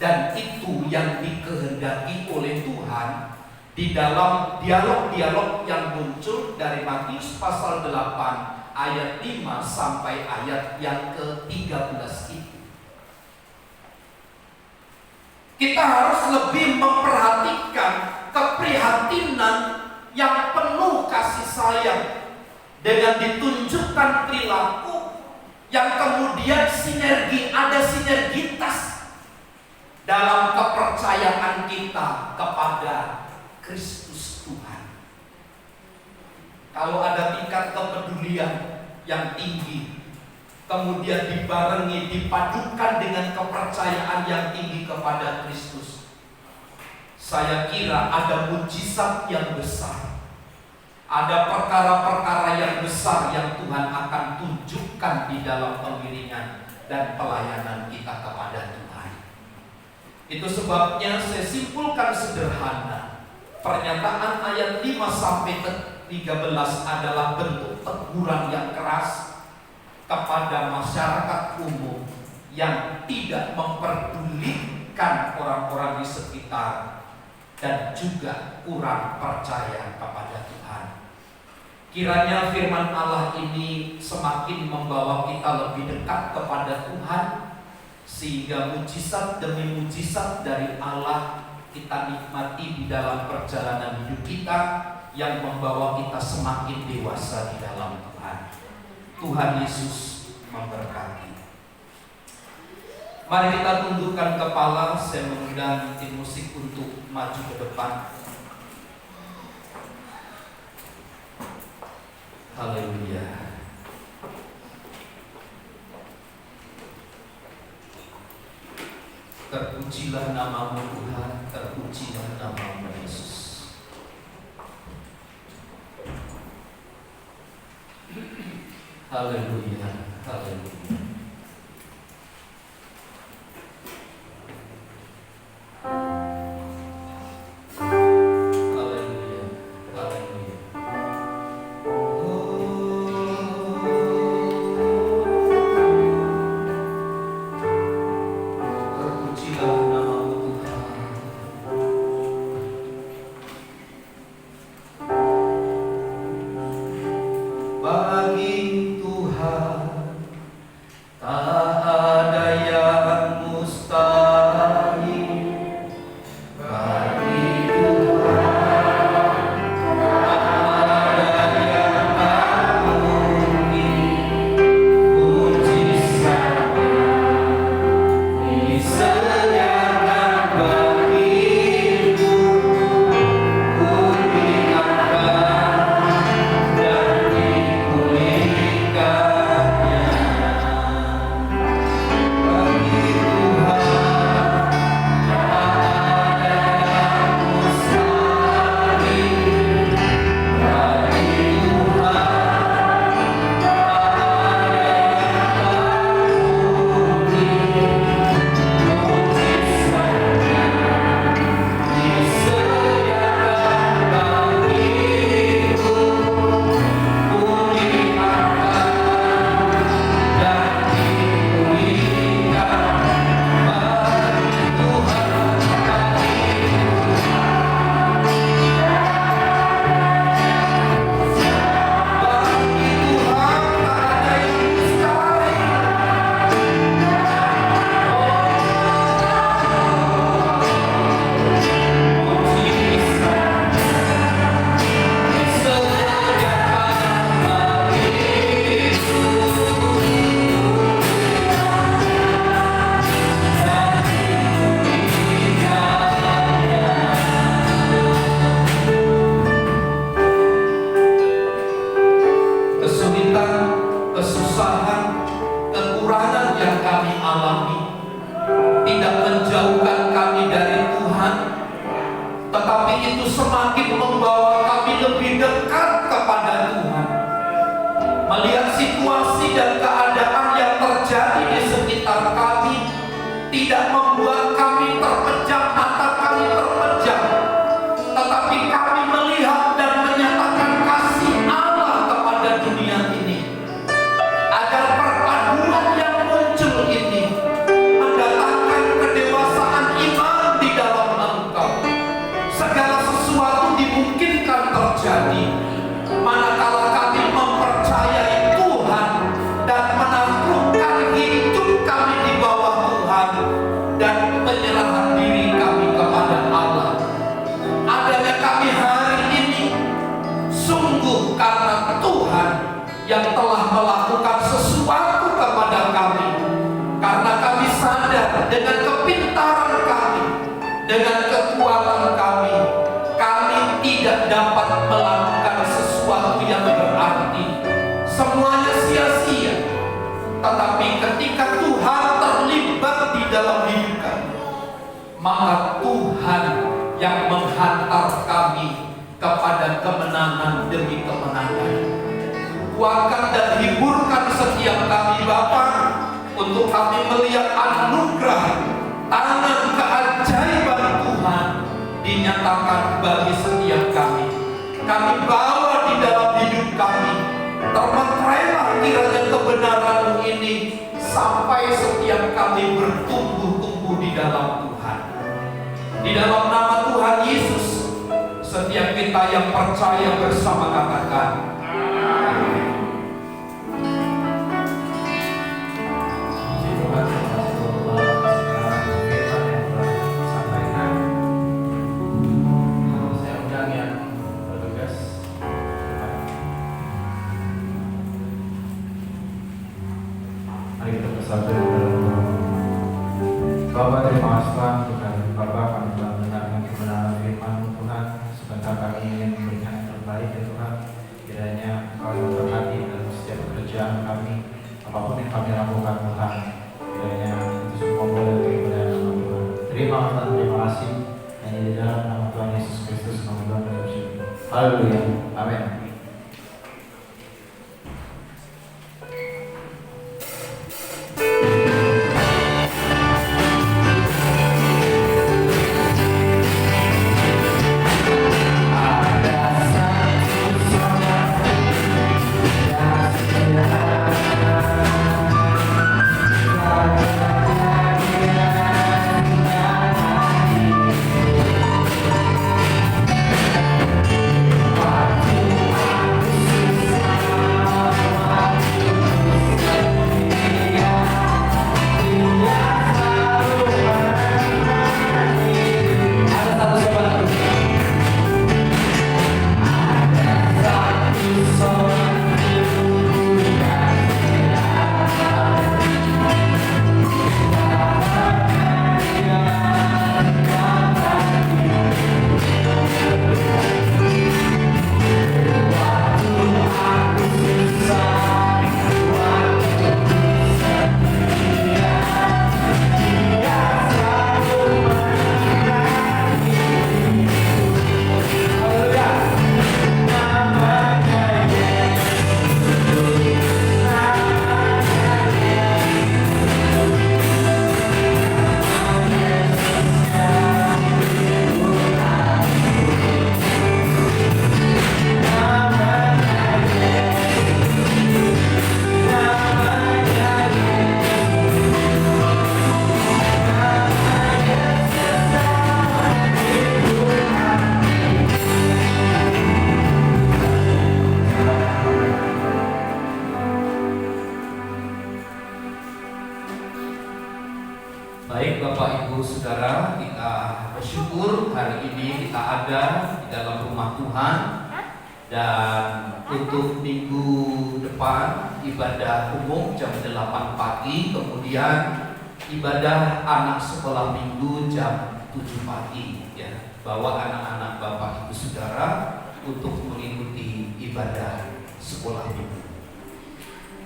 Dan itu yang dikehendaki oleh Tuhan di dalam dialog-dialog yang muncul dari Matius pasal 8 ayat 5 sampai ayat yang ke-13 itu. Kita harus lebih memperhatikan keprihatinan yang penuh kasih sayang dengan ditunjukkan perilaku yang kemudian ada sinergitas dalam kepercayaan kita kepada Kristus Tuhan. Kalau ada tingkat kepedulian yang tinggi, kemudian dibarengi, dipadukan dengan kepercayaan yang tinggi kepada Kristus, saya kira ada mujizat yang besar, ada perkara-perkara yang besar yang Tuhan akan tunjukkan di dalam pengiringan dan pelayanan kita kepada Tuhan. Itu sebabnya saya simpulkan sederhana, pernyataan ayat 5-13 adalah bentuk teguran yang keras kepada masyarakat umum yang tidak memperdulikan orang-orang di sekitar dan juga kurang percaya kepada Tuhan. Kiranya firman Allah ini semakin membawa kita lebih dekat kepada Tuhan, sehingga mujizat demi mujizat dari Allah kita nikmati di dalam perjalanan hidup kita, yang membawa kita semakin dewasa di dalam Tuhan. Tuhan Yesus memberkati. Mari kita tundukkan kepala. Saya mengundang tim musik untuk maju ke depan. Haleluya. Terpujilah namamu Tuhan, terpujilah namamu Yesus. Haleluya, haleluya. Haleluya, haleluya. Terpujilah namamu Tuhan. Bagi Tuhan tak ada yang mustahil. Bagi Tuhan tak ada yang tak mungkin. Mujizatnya disediakan bagimu. Ku diangkat dan dipulihkannya. Bagi Tuhan tak ada yang mustahil. Bagi Tuhan tak ada yang tak mungkin. Mujizatnya disediakan bagiku. Ku diangkat dan dipulihkan. Bagi Tuhan kesulitan, kesusahan, kekurangan yang kami alami tidak menjauhkan kami dari Tuhan, tetapi itu semakin membawa kami lebih dekat kepada Tuhan. Melihat situasi dan keadaan yang terjadi di sekitar kami tidak membuat kami terpejam, mata kami terpejam, tetapi kami melihat dan menyatakan kasih Allah kepada dunia ini, agar perpaduan yang muncul ini mendatangkan kedewasaan iman di dalam Engkau. Segala sesuatu dimungkinkan terjadi manakala kami mempercayai Tuhan dan menaklukkan hidup kami di bawah Tuhan dan dengan kepintaran kami, dengan kekuatan kami tidak dapat melakukan sesuatu yang berarti. Semuanya sia-sia. Tetapi ketika Tuhan terlibat di dalam hidup kami, maka Tuhan yang menghantar kami kepada kemenangan demi kemenangan. Kuatkan dan hiburkan setiap kami Bapa, untuk kami melihat anugerah tangan keajaiban Tuhan dinyatakan bagi setiap kami. Kami bawa di dalam hidup kami. Termaterailah kiranya kebenaran ini sampai setiap kami bertumbuh-tumbuh di dalam Tuhan. Di dalam nama Tuhan Yesus, setiap kita yang percaya bersama katakan amin. Bapak, terima kasih Tuhan untuk hari Bapak, kami telah mendengarkan kebenaran firman Tuhan. Sebentar kami ingin memberikan yang terbaik ya Tuhan. Kiranya Engkau memberkati dalam setiap pekerjaan kami, apapun yang kami lakukan Tuhan. Kiranya itu semua boleh kemuliaan nama Tuhan. Terima Tuhan, terima kasih. Hanya di dalam nama Tuhan Yesus Kristus kami doa dan bersyukur. Haleluya, amin. Baik Bapak Ibu Saudara, kita bersyukur hari ini kita ada di dalam rumah Tuhan. Dan untuk minggu depan ibadah umum jam 8 pagi, kemudian ibadah anak sekolah minggu jam 7 pagi ya. Bawa anak-anak Bapak Ibu Saudara untuk mengikuti ibadah sekolah minggu.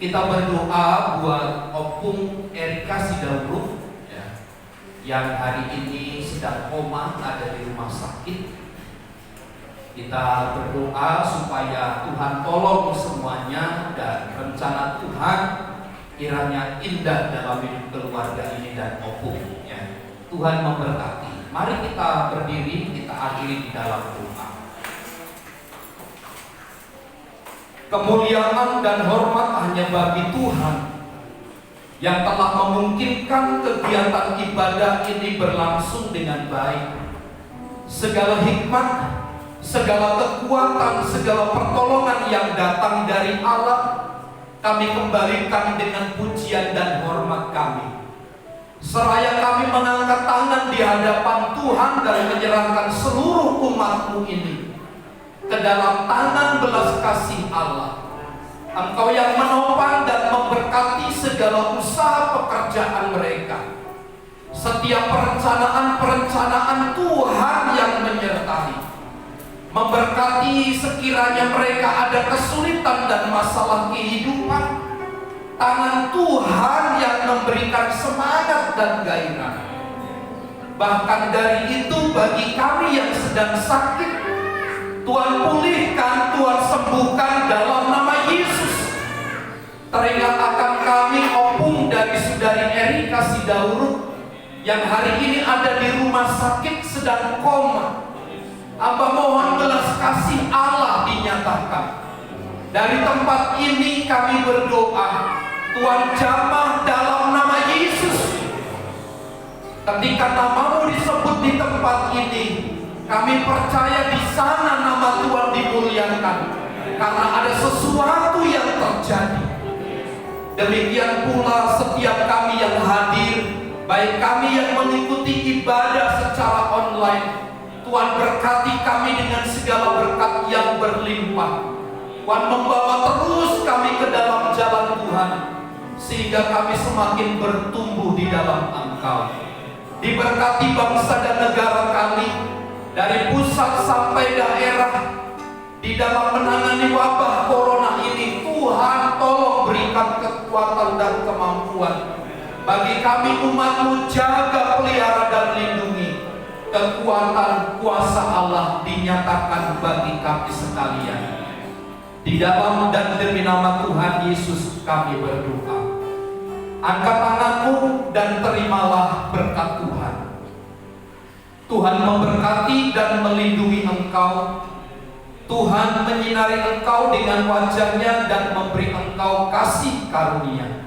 Kita berdoa buat Opung Erika Sidauruk yang hari ini sedang koma, ada di rumah sakit. Kita berdoa supaya Tuhan tolong semuanya, dan rencana Tuhan kiranya indah dalam hidup keluarga ini dan Opung ya. Tuhan memberkati. Mari kita berdiri, kita akhiri di dalam doa. Kemuliaan dan hormat hanya bagi Tuhan yang telah memungkinkan kegiatan ibadah ini berlangsung dengan baik. Segala hikmat, segala kekuatan, segala pertolongan yang datang dari Allah, kami kembalikan dengan pujian dan hormat kami. Seraya kami mengangkat tangan di hadapan Tuhan dan menyerahkan seluruh umat-Mu ini ke dalam tangan belas kasih Allah. Engkau yang menopang dan memberkati segala usaha pekerjaan mereka. Setiap perencanaan Tuhan yang menyertai. Memberkati sekiranya mereka ada kesulitan dan masalah kehidupan, tangan Tuhan yang memberikan semangat dan gairah. Bahkan dari itu bagi kami yang sedang sakit, Tuhan pulihkan, Tuhan sembuhkan dalam nama Yesus. Teringat akan kami opung dari Saudari Erika Sidauruk yang hari ini ada di rumah sakit sedang koma. Hamba mohon belas kasih Allah dinyatakan. Dari tempat ini kami berdoa, Tuhan jamah dalam nama Yesus. Ketika namamu disebut di tempat ini, kami percaya di sana nama Tuhan dimuliakan, karena ada sesuatu yang terjadi. Demikian pula setiap kami yang hadir, baik kami yang mengikuti ibadah secara online, Tuhan berkati kami dengan segala berkat yang berlimpah. Tuhan membawa terus kami ke dalam jalan Tuhan, sehingga kami semakin bertumbuh di dalam Engkau. Diberkati bangsa dan negara kami, dari pusat sampai daerah, di dalam menangani wabah corona ini. Tuhan tolong berikan kekuatan dan kemampuan bagi kami umat-Mu, jaga, pelihara dan lindungi. Kekuatan kuasa Allah dinyatakan bagi kami sekalian. Di dalam dan demi nama Tuhan Yesus kami berdoa. Angkat tanganmu dan terimalah berkat Tuhan. Tuhan memberkati dan melindungi engkau. Tuhan menyinari engkau dengan wajah-Nya dan memberi engkau kasih karunia.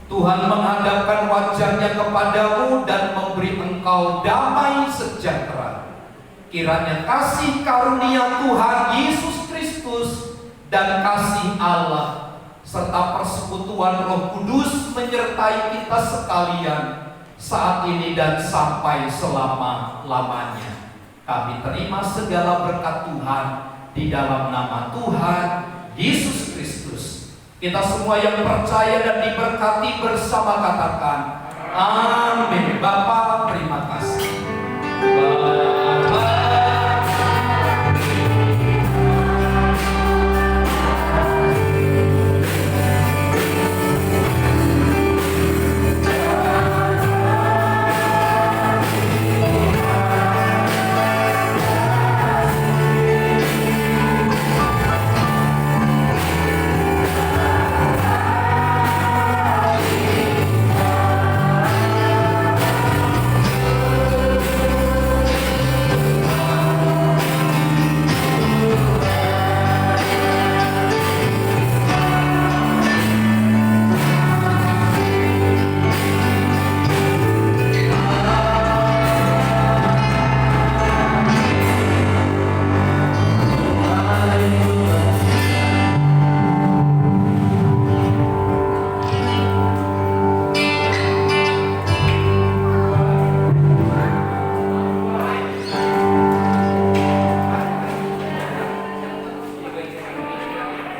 Tuhan menghadapkan wajah-Nya kepadamu dan memberi engkau damai sejahtera. Kiranya kasih karunia Tuhan Yesus Kristus dan kasih Allah serta persekutuan Roh Kudus menyertai kita sekalian saat ini dan sampai selama-lamanya. Kami terima segala berkat Tuhan di dalam nama Tuhan Yesus Kristus. Kita semua yang percaya dan diberkati bersama katakan amin. Bapa